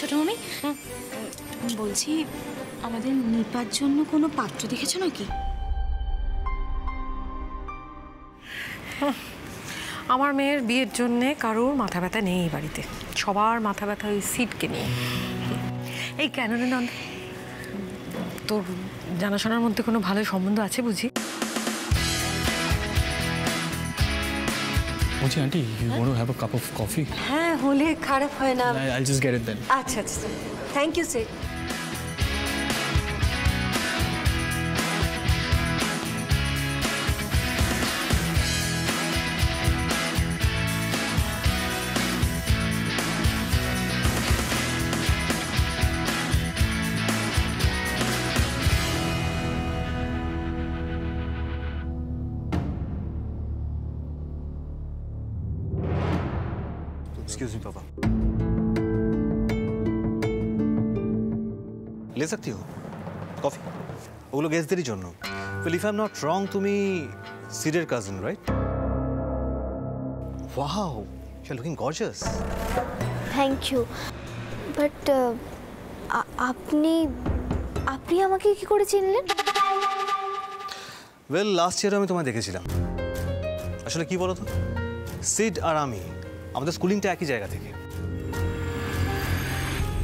ছোট মামি বলছি আমাদের নিপার জন্য কোনো পাত্র দেখেছো নাকি? আমার মেয়ের বিয়ের জন্য কারোর মাথা ব্যথা নেই এই বাড়িতে, সবার মাথা ব্যথা ওই সিটকে নিয়ে। এই কেন রে নন্দ, তোর জানাশোনার মধ্যে কোনো ভালো সম্বন্ধ আছে বুঝি? বলছি aunty, you want to have a cup of coffee? হ্যাঁ, হলে খারাপ হয় না। I'll just get it then. আচ্ছা আচ্ছা, thank you sir. Excuse me पापा, ले सकती हो कॉफी? ওগুলো গেস্টদেরই জন্য। Well, if I'm not wrong, তুমি সিডের cousin, right? Wow, you're looking gorgeous. Thank you, but আপনি আপনি আমাকে কি করে চিনলেন? ওয়েল, লাস্ট ইয়ার আমি তোমায় দেখেছিলাম। আসলে কি বলো তো, সিড আর আমি আমাদের স্কুলিংটা একই জায়গা থেকে।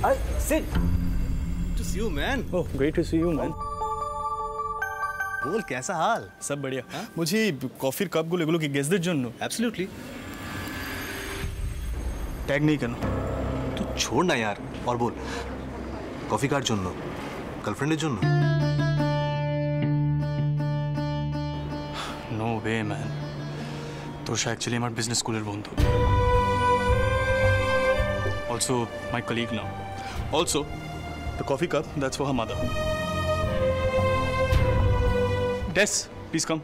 আরে seed, to see you man. Oh, great to see you man. बोल कैसा हाल? सब बढ़िया। मुझे कॉफिर कप गुलो एगुलो की गेस्टদের জন্য। Absolutely. टैग नहीं करना। तू छोड़ ना यार और बोल, कॉफी कार জন্য, গার্লফ্রেন্ডের জন্য? No way man. তোষা एक्चुअली আমার বিজনেস স্কুলের বন্ধু। Also my colleague now. Also the coffee cup, that's for her mother. Des, please come.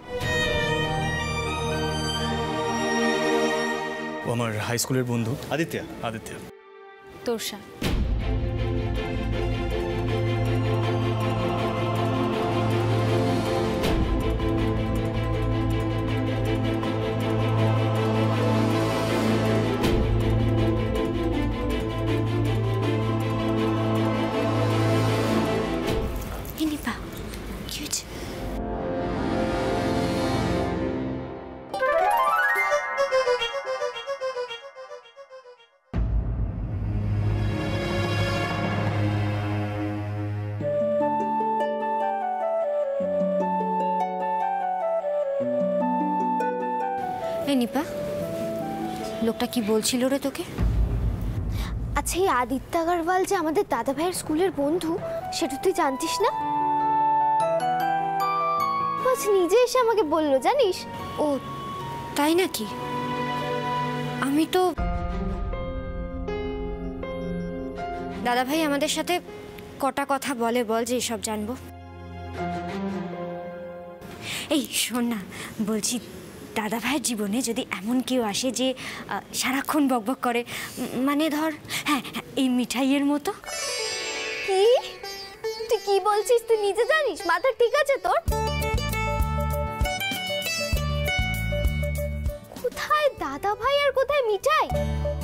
ও আমার হাই স্কুলের বন্ধু আদিত্য। তোরসা। নিপা কি হয়েছে? নিপা, লোকটা কি বলছিল রে তোকে? আচ্ছা, এই আদিত্য আগরওয়াল যে আমাদের দাদা ভাইয়ের স্কুলের বন্ধু, সেটা তুই জানতিস না? আজ নিজে এসে আমাকে বললো, জানিস? ও তাই নাকি? আমি তো দাদা ভাই আমাদের সাথে কটা কথা বলে বল যে এসব জানবো। এই শোন না, বলছি দাদা ভাইয়ের জীবনে যদি এমন কেউ আসে যে সারাক্ষণ বকবক করে, মানে ধর হ্যাঁ এই মিঠাইয়ের মতো। কি তুই কি বলছিস? তুই নিজে জানিস? মাথা ঠিক আছে তোর? কোথায় দাদা ভাই আর কোথায় মিঠাই?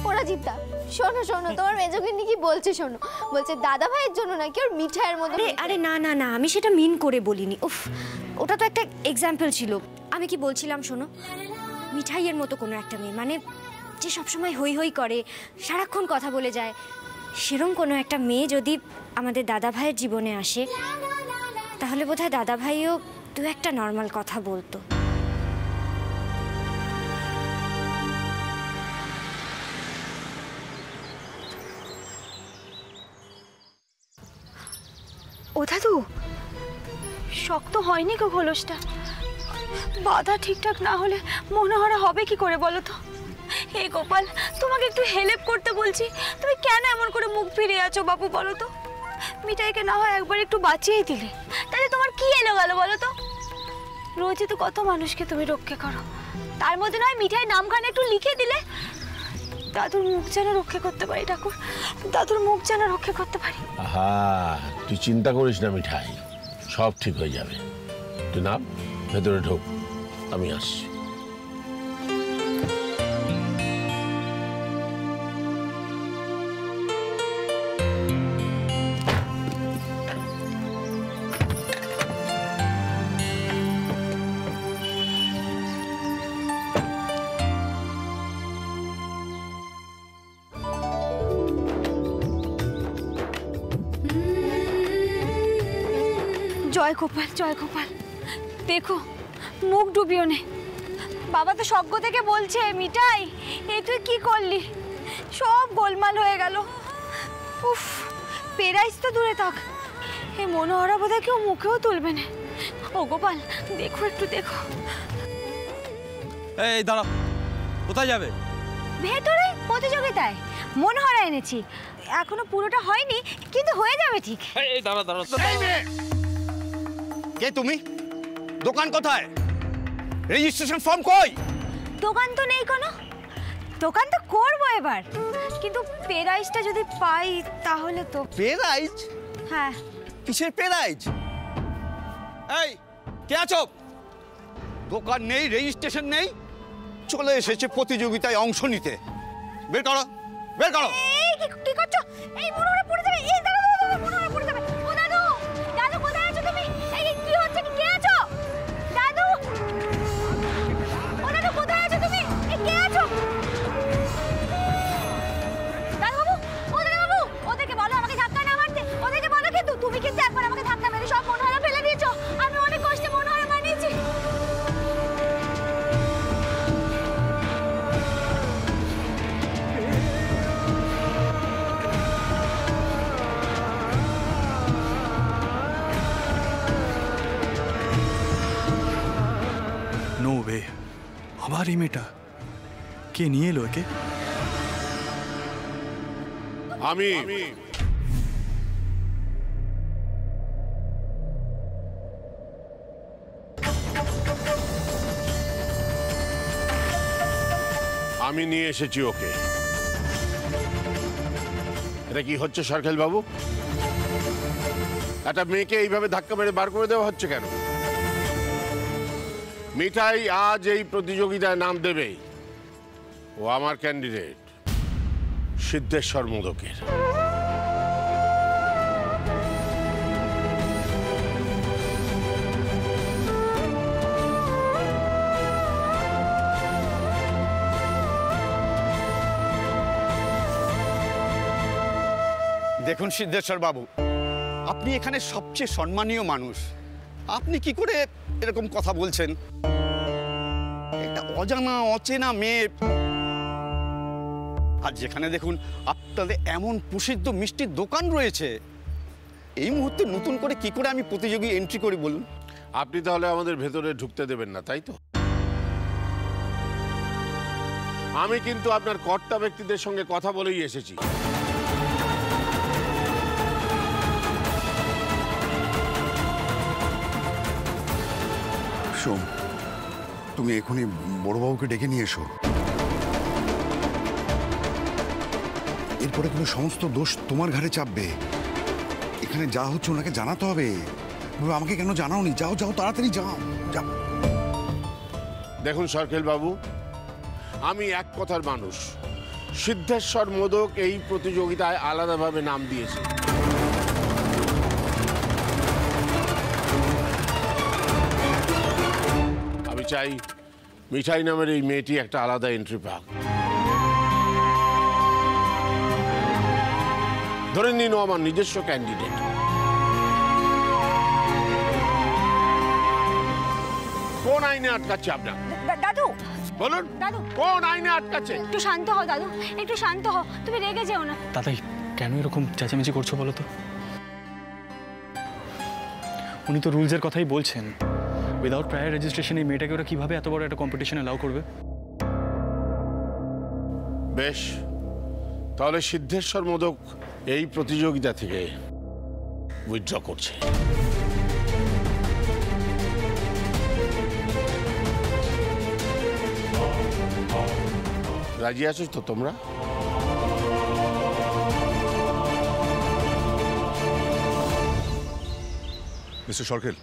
ওরা জিদ্দা, শোনো শোনো, তোমার মেজোগিন্নি কি বলছে শোনো, বলছে দাদা ভাইয়ের জন্য নাকি ওর মিঠাইয়ের মতো। আরে না না না, আমি সেটা মিন করে বলিনি। উফ, ওটা তো একটা এক্সাম্পল ছিল। আমি কি বলছিলাম শোনো, মিঠাইয়ের মতো কোনো একটা মেয়ে, মানে যে সবসময় হই হই করে, সারাক্ষণ কথা বলে যায়, সেরকম কোনো একটা মেয়ে যদি আমাদের দাদা ভাইয়ের জীবনে আসে, তাহলে বোধহয় দাদা ভাইও দু একটা নর্মাল কথা বলতো। ও দাদু, শক্ত হয়নি গো খোলসটা? বাধা ঠিকঠাক না হলে মনোহরা হবে কি করে বলো তো? হে গোপাল, তোমাকে একটু হেল্প করতে বলছি, তুমি কেন এমন করে মুখ ফিরিয়ে আছো বাবু বলো তো? মিঠাইকে না হয় একবার একটু বাঁচিয়ে দিলে, তাহলে তোমার কি এলো গেল বলো তো? রোজই তো কত মানুষকে তুমি রক্ষা করো, তার মধ্যে নয় মিঠাই নামখানে একটু লিখে দিলে। দাদুর মুখ যেন রক্ষা করতে পারি ঠাকুর, দাদুর মুখ যেন রক্ষা করতে পারি। আহা, তুই চিন্তা করিস না মিঠাই, সব ঠিক হয়ে যাবে। তুই নাম, ভেতরে ঢোক, আমি আসছি। জয় গোপাল, জয় গোপাল। দেখো মুখ ডুবিও নে। বাবা তো স্বর্গ থেকে বলছে, মিঠাই এই তুই কি করলি, সব গোলমাল হয়ে গেল। উফ, পেরাইস তো দূরে থাক, এই মনোহরা বোধহয় কেউ মুখেও তুলবে না। ও গোপাল দেখো, একটু দেখো। এই দাঁড়াও, কোথায় যাবে? ভেতরে প্রতিযোগিতায় মনোহরা এনেছি, এখনো পুরোটা হয়নি কিন্তু হয়ে যাবে ঠিক। এই দাঁড়া দাঁড়া, কে তুমি? দোকান কোথায়? রেজিস্ট্রেশন ফর্ম কই? দোকান তো নেই কোনো, দোকান তো করবো এবার, কিন্তু প্রাইজটা যদি পাই তাহলে তো। প্রাইজ? হ্যাঁ। কিসের প্রাইজ? এই কে আছো? দোকান নেই, রেজিস্ট্রেশন নেই, চলে এসেছে প্রতিযোগিতায় অংশ নিতে। বের করো, বের করো। এই কি করছো? এই মনোহরা পড়ে যাবে। এই দাঁড়াও, মনোহরা পড়ে যাবে। ও দাদু, দাদু কোথায় আছো তুমি? এই কি হচ্ছে, কি কে আছো? দাদু, ও দাদু কোথায় আছো তুমি? এই কে আছো? দাদু বাবু, ও দাদু বাবু, ওদেরকে বলো আমাকে ধাক্কা না মারতে। ওদেরকে বলো, কিন্তু তুমি কিন্তু একবার আমাকে ধাক্কা মেরে সব মনোহরা ফেলে দিয়েছো। আমি অনেক কষ্টে মনোহরা বানিয়েছি। নো ওয়ে, আবার এই মেয়েটা কে নিয়ে এলো একে? আমি নিয়ে এসেছি ওকে। এটা কি হচ্ছে সরকেল বাবু? একটা মেয়েকে এইভাবে ধাক্কা মেরে বার করে দেওয়া হচ্ছে কেন? মিঠাই আজ এই প্রতিযোগিতায় নাম দেবে। ও আমার ক্যান্ডিডেট সিদ্ধেশ্বর মোদকের। দেখুন সিদ্ধেশ্বর বাবু, আপনি এখানে সবচেয়ে সম্মানীয় মানুষ, আপনি কি করে এরকম কথা বলছেন? একটা অজানা অচেনা মেয়ে, আর যেখানে দেখুন আপনাদের এমন প্রসিদ্ধ মিষ্টির দোকান রয়েছে, এই মুহূর্তে নতুন করে কি করে আমি প্রতিযোগী এন্ট্রি করি বলুন? আপনি তাহলে আমাদের ভেতরে ঢুকতে দেবেন না, তাই তো? আমি কিন্তু আপনার কর্তা ব্যক্তিদের সঙ্গে কথা বলেই এসেছি। সোম, তুমি এখনই বড়বাবুকে ডেকে নিয়ে এসো। এরপরে কিন্তু সমস্ত দোষ তোমার ঘাড়ে চাপবে। এখানে যা হচ্ছে ওনাকে জানাতে হবে। আমাকে কেন জানাওনি? যাও যাও, তাড়াতাড়ি যাও যাও। দেখুন সরকেল বাবু, আমি এক কথার মানুষ। সিদ্ধেশ্বর মোদক এই প্রতিযোগিতায় আলাদাভাবে নাম দিয়েছে। আমি চাই মিঠাই নামের এই মেয়েটি একটা আলাদা এন্ট্রি পাক। ধরে নিন ও আমার নিজস্ব ক্যান্ডিডেট। কোন আইনে আটকাচ্ছে আপনার? দাদু বলুন, দাদু কোন আইনে আটকাচ্ছে? একটু শান্ত হও দাদু, একটু শান্ত হও, তুমি রেগে যেও না। দাদাই কেন এরকম চেঁচামেচি করছো বলো তো? উনি তো রুলসের কথাই বলছেন। উইদাউট প্রায়ার রেজিস্ট্রেশন এই মেয়েটাকে ওরা কিভাবে এত বড় একটা কম্পিটিশনে অ্যালাউ করবে? বেশ, তাহলে সিদ্ধেশ্বর মোদক এই প্রতিযোগিতা থেকে উইথড্র করছে। রাজি আছো তো তোমরা? মিস্টার সরকেল,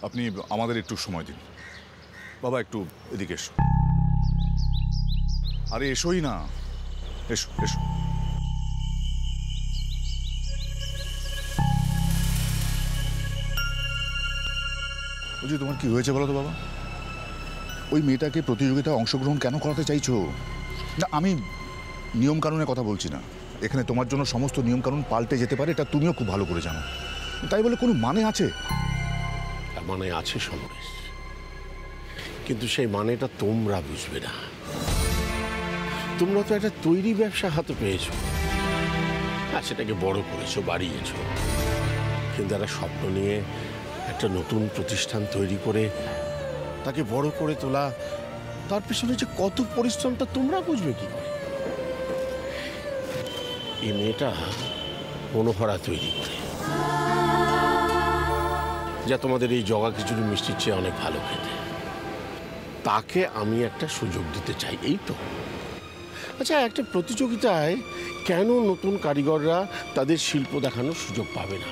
আপনি আমাদের একটু সময় দিন। বাবা একটু এদিকে এসো। আরে এসোই না, এসো এসো। বলছি তোমার কি হয়েছে বলো তো বাবা? ওই মেয়েটাকে প্রতিযোগিতায় অংশগ্রহণ কেন করাতে চাইছো? না, আমি নিয়ম কানুনের কথা বলছি না। এখানে তোমার জন্য সমস্ত নিয়ম কানুন পাল্টে যেতে পারে, এটা তুমিও খুব ভালো করে জানো। তাই বলে কোনো মানে আছে? মানে আছে সমরেশ, কিন্তু সেই মানেটা তোমরা বুঝবে না। তোমরা তো একটা তৈরি ব্যবসা হাতে পেয়েছো, আর সেটাকে বড় করেছো, বাড়িয়েছো, কিন্তু একটা স্বপ্ন নিয়ে একটা নতুন প্রতিষ্ঠান তৈরি করে তাকে বড় করে তোলা, তার পিছনে যে কত পরিশ্রমটা তোমরা বুঝবে কি করে? এই মেয়েটা মনোহরা তৈরি করে, যা তোমাদের এই জগা খিচুড়ি মিষ্টির চেয়ে অনেক ভালো খেতে, তাকে আমি একটা সুযোগ দিতে চাই, এই তো। আচ্ছা, একটা প্রতিযোগিতায় কেন নতুন কারিগররা তাদের শিল্প দেখানোর সুযোগ পাবে না?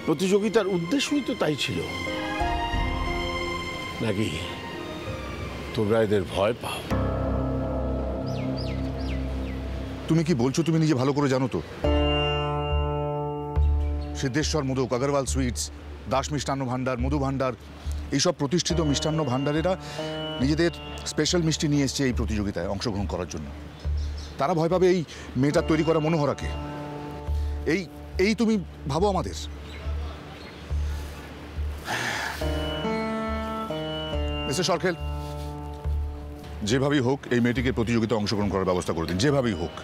প্রতিযোগিতার উদ্দেশ্যই তো তাই ছিল, নাকি তোমরা এদের ভয় পাও? তুমি কি বলছো তুমি নিজে ভালো করে জানো তো? সিদ্ধেশ্বর মোদক, আগরওয়াল সুইটস, দাস মিষ্টান্ন ভাণ্ডার, মধু ভাণ্ডার, এইসব প্রতিষ্ঠিত মিষ্টান্ন ভাণ্ডারেরা নিজেদের স্পেশাল মিষ্টি নিয়ে এসছে এই প্রতিযোগিতায় অংশগ্রহণ করার জন্য। তারা ভয় পাবে এই মেয়েটার তৈরি করা মনোহরাকে। এই তুমি ভাবো আমাদের। মিস্টার সরখেল, যেভাবেই হোক এই মেয়েটিকে প্রতিযোগিতায় অংশগ্রহণ করার ব্যবস্থা করে দিন, যেভাবেই হোক।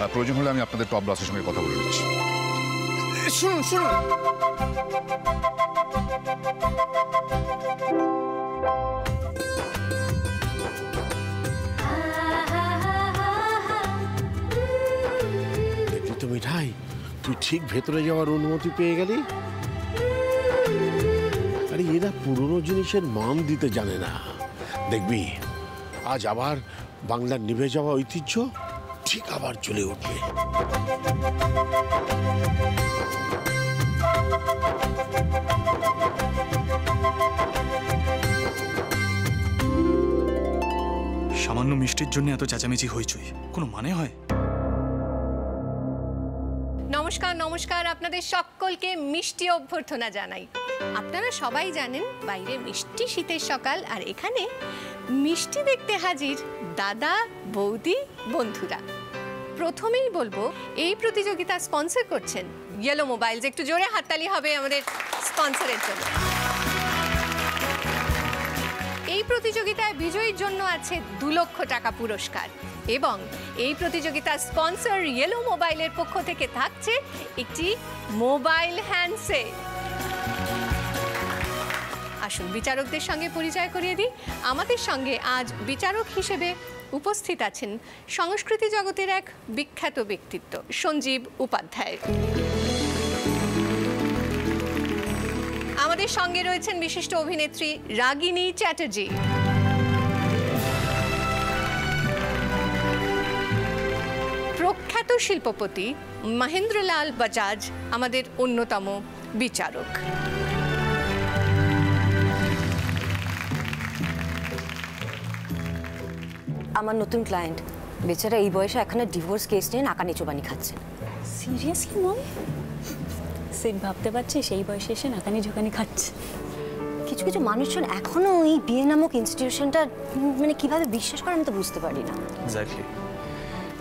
আর প্রয়োজন হলে আমি আপনাদের টপ ব্রাসের সঙ্গে কথা বলে নিচ্ছি। শুনুন শুনুন, দেখলি তো মিঠাই, তুই ঠিক ভেতরে যাওয়ার অনুমতি পেয়ে গেলি। আরে এরা পুরনো জিনিসের মান দিতে জানে না। দেখবি আজ আবার বাংলার নিভে যাওয়া ঐতিহ্য ঠিক আবার চলে উঠবে। সামান্য মিষ্টির জন্য এত চেঁচামেচি হইচই কোনো মানে হয়? নমস্কার নমস্কার, আপনাদের সকলকে মিষ্টি অভ্যর্থনা জানাই। আপনারা সবাই জানেন বাইরে মিষ্টি শীতের সকাল, আর এখানে মিষ্টি দেখতে হাজির দাদা, বৌদি, বন্ধুরা। প্রথমেই বলবো এই প্রতিযোগিতা স্পন্সর করছেন ইয়েলো মোবাইলস। একটু জোরে হাততালি হবে আমাদের স্পন্সরের জন্য। এই প্রতিযোগিতায় বিজয়ীর জন্য আছে 2 লক্ষ টাকা পুরস্কার, এবং এই প্রতিযোগিতার স্পন্সর ইয়েলো মোবাইলের পক্ষ থেকে থাকছে একটি মোবাইল হ্যান্ডসেট। আসুন বিচারকদের সঙ্গে পরিচয় করিয়ে দিই। আমাদের সঙ্গে আজ বিচারক হিসেবে উপস্থিত আছেন সংস্কৃতি জগতের এক বিখ্যাত ব্যক্তিত্ব সঞ্জীব উপাধ্যায়। আমাদের সঙ্গে রয়েছেন বিশিষ্ট অভিনেত্রী রাগিনী চ্যাটার্জি। প্রখ্যাত শিল্পপতি মহেন্দ্রলাল বাজাজ আমাদের অন্যতম বিচারক। আমার নতুন ক্লায়েন্ট বেচারা এই বয়সে এখানে ডিভোর্স কেস নিয়ে নাকানি চোবানি খাচ্ছেন। সিরিয়াসলি মম? সেট ভাবতে পারছি সেই বয়সে এসে নাকানি ঝোকানি খাচ্ছে। কিছু কিছু মানুষজন এখনো এই বিয়ে নামক ইনস্টিটিউশনটা মানে কিভাবে বিশ্বাস করে আমি তো বুঝতে পারি না। এক্স্যাক্টলি,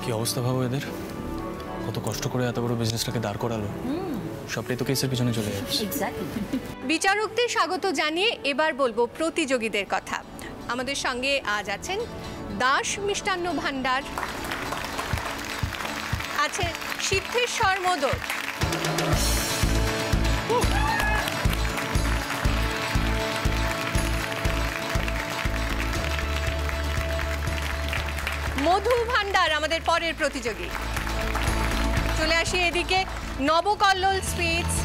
কি অবস্থা ভাবো এদের, কত কষ্ট করে এত বড় বিজনেসটাকে দাঁড় করালো, সবটাই তো কেসের পিছনে চলে যাচ্ছে। বিচারকদের স্বাগত জানিয়ে এবার বলবো প্রতিযোগীদের কথা। আমাদের সঙ্গে আজ আছেন দাস মিষ্টান্ন ভাণ্ডার, আছে সিদ্ধেশ্বর মোদক, মধু ভাণ্ডার আমাদের পরের প্রতিযোগী। চলে আসি এদিকে নবকল্লোল সুইটস,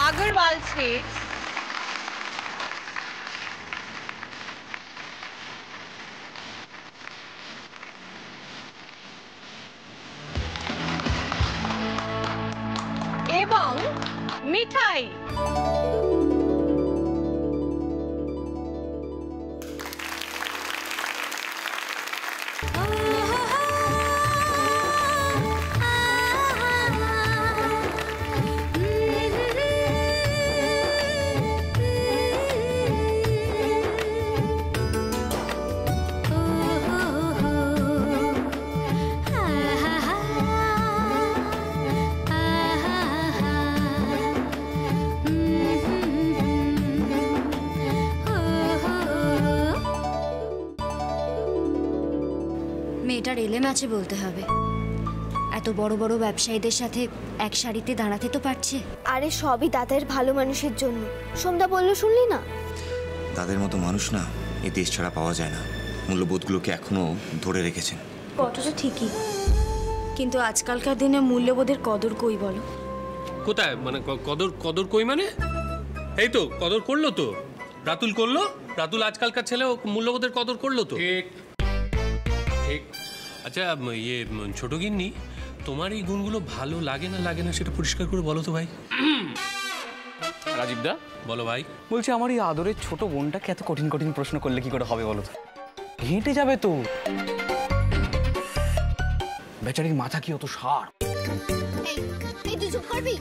আগরওয়াল সুইটস, এবং মিঠাই। মেয়েটার এলেম আছে বলতে হবে। এত বড় বড় ব্যবসায়ীদের সাথে এক সারিতে দাঁড়াতে তো পারছে। আরে সবই দাদার ভালো মানুষের জন্য। সোমদা বললো শুনলি না? দাদের মতো মানুষ না এই দেশ ছাড়া পাওয়া যায় না। মূল্যবোধগুলোকে এখনো ধরে রেখেছেন। কতটা ঠিকই, কিন্তু আজকালকার দিনে মূল্যবোধের কদর কই বলো? কোথায় মানে কদর কই মানে? এই তো কদর করলো তো, রাতুল করলো। রাতুল আজকালকার ছেলে মূল্যবোধের কদর করলো তো। ঠিক ঠিক। আচ্ছা ইয়ে ছোট গিন্নি, তোমার এই গুণগুলো ভালো লাগে না সেটা পরিষ্কার করে বলো তো ভাই। রাজীব দা বলো ভাই। বলছি আমার এই আদরের ছোট বোনটাকে এত কঠিন কঠিন প্রশ্ন করলে কি করে হবে বলো তো? হেঁটে যাবে তো, বেচারির মাথা কি অত সার? এই তুই চুপ করবি?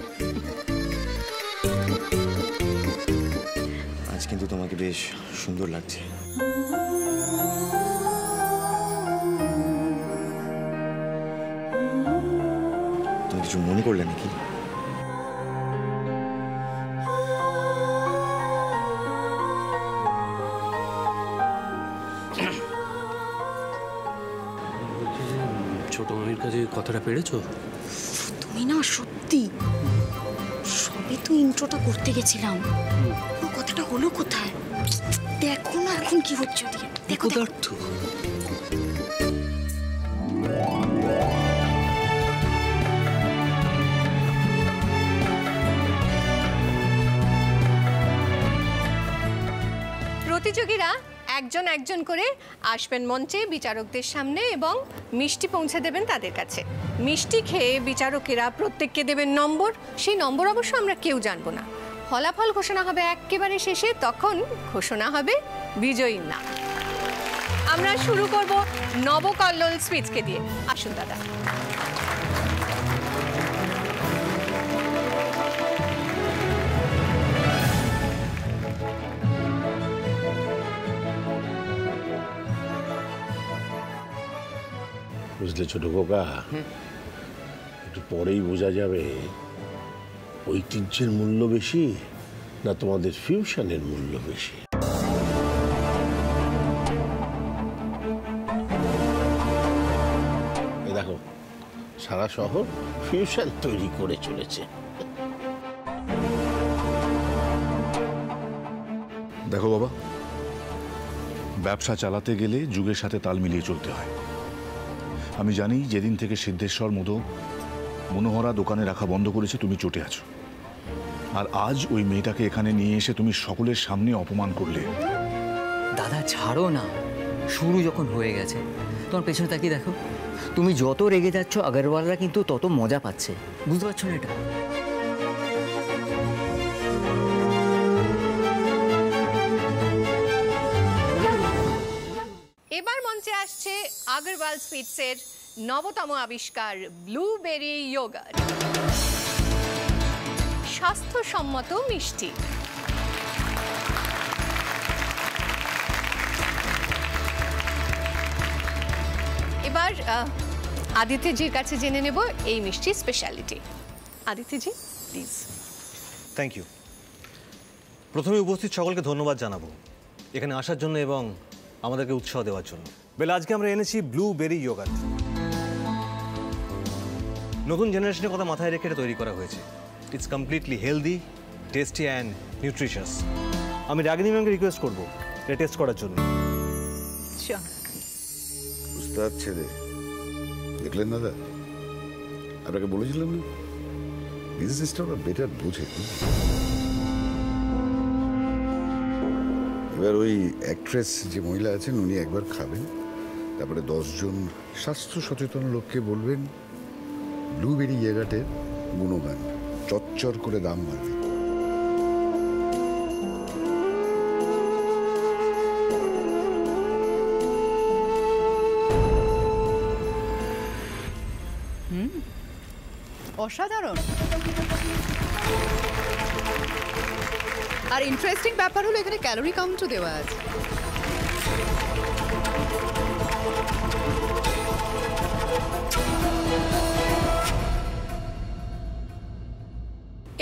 আজ কিন্তু তোমাকে বেশ সুন্দর লাগছে। তুমি কিছু মনে করলে নাকি? ছোট মামির কাছে কথাটা পেরেছো? তুমি না সত্যি, সবে তো ইন্ট্রোটা করতে গেছিলাম, ও কথাটা হলো কোথায়? দেখো না এখন কি হচ্ছে ওদিকে। দেখো পদার্থ। প্রতিযোগীরা একজন একজন করে আসবেন মঞ্চে বিচারকদের সামনে এবং মিষ্টি পৌঁছে দেবেন তাদের কাছে। মিষ্টি খেয়ে বিচারকেরা প্রত্যেককে দেবেন নম্বর। সেই নম্বর অবশ্য আমরা কেউ জানবো না। ফলাফল ঘোষণা হবে একেবারে শেষে, তখন ঘোষণা হবে বিজয়ীর নাম। আমরা শুরু করব নবকল্লোল সুইটসকে দিয়ে। আসুন দাদা। বুঝলে ছোট খোকা, একটু পরেই বোঝা যাবে ঐতিহ্যের মূল্য বেশি না তোমাদের ফিউশনের মূল্য বেশি। দেখো সারা শহর ফিউশন তৈরি করে চলেছে। দেখো বাবা, ব্যবসা চালাতে গেলে যুগের সাথে তাল মিলিয়ে চলতে হয়। আমি জানি যেদিন থেকে সিদ্ধেশ্বর মোদক মনোহরা দোকানে রাখা বন্ধ করেছে তুমি চটে আছো, আর আজ ওই মেয়েটাকে এখানে নিয়ে এসে তুমি সকলের সামনে অপমান করলে। দাদা ছাড়ো না, শুরু যখন হয়ে গেছে তোমার পেছনে তাকিয়ে দেখো। তুমি যত রেগে যাচ্ছ আগরওয়ালরা কিন্তু তত মজা পাচ্ছে, বুঝতে পারছো না এটা? এবার মঞ্চে আসছে আগরওয়াল সুইটসের নবতম আবিষ্কার ব্লুবেরি ইয়োগার্ট। স্বাস্থ্যসম্মত মিষ্টি। এবার আদিত্যজির কাছে জেনে নেব এই মিষ্টির স্পেশালিটি। আদিত্যজি প্লিজ। Thank you. প্রথমে উপস্থিত সকলকে ধন্যবাদ জানাবো এখানে আসার জন্য এবং আমাদেরকে উৎসাহ দেওয়ার জন্য। বেলা আজকে আমরা এনেছি ব্লুবেরি ইয়োগার্ট। নতুন জেনারেশনের কথা মাথায় রেখে এটা তৈরি করা হয়েছে। It's completely healthy, tasty and nutritious. আমি রাগিনী ম্যামকে রিকোয়েস্ট করবো এটা টেস্ট করার জন্য। উস্তাদ ছেলে দেখলেন দাদা, আপনাকে বলেছিলাম না বিজনেসটা ওরা বেটার বোঝে। এবার ওই অ্যাক্ট্রেস যে মহিলা আছেন উনি একবার খাবেন, তারপরে 10 জন স্বাস্থ্য সচেতন লোককে বলবেন ব্লুবেরি ইয়োগার্টের গুণগান, চচ্চর করে দাম বাড়বে। অসাধারণ। আর ইন্টারেস্টিং ব্যাপার হলো এখানে ক্যালোরি কাউন্টও দেওয়া আছে।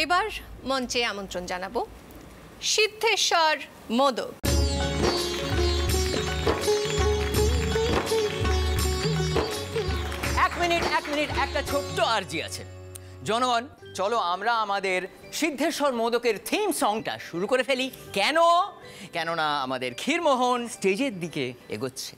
এবার মঞ্চে আমন্ত্রণ জানাবো সিদ্ধেশ্বর মোদক। এক মিনিট, একটা ছোট্ট আর্জি আছে। জনগণ, চলো আমরা আমাদের সিদ্ধেশ্বর মোদকের থিম সংটা শুরু করে ফেলি। কেননা আমাদের ক্ষীরমোহন স্টেজের দিকে এগোচ্ছে।